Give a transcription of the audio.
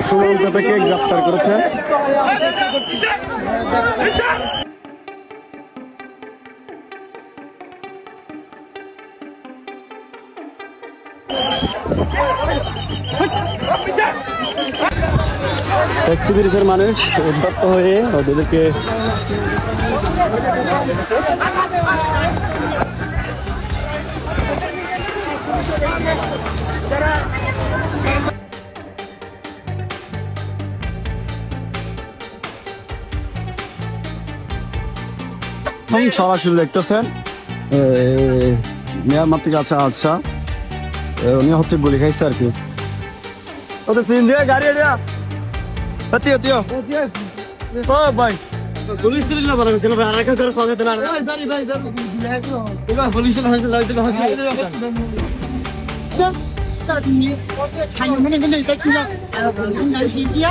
সুমন্ত থেকে গ্রেপ্তার করেছে। ট্যাক্সি ব্রিজের মানুষ উদ্যত্ত হয়ে ওদেরকে সরাসরি দেখতেছেন মিয়ানমার থেকে আছে। আচ্ছা, উনি হচ্ছে গুলি খাইছে আর কি। ওদের সিন দিয়ে গাড়ি এরিয়া হতিও তিও ও ভাই পুলিশ দিল না বড় কেন আর একটা করে খাওয়া দেন। ভাই ভাই ভাই এবার পুলিশ না হইছে লাইতে হাসি তা তুমি ওকে ছাই মনে মনে দেখি না আর বলুন না কি দিয়া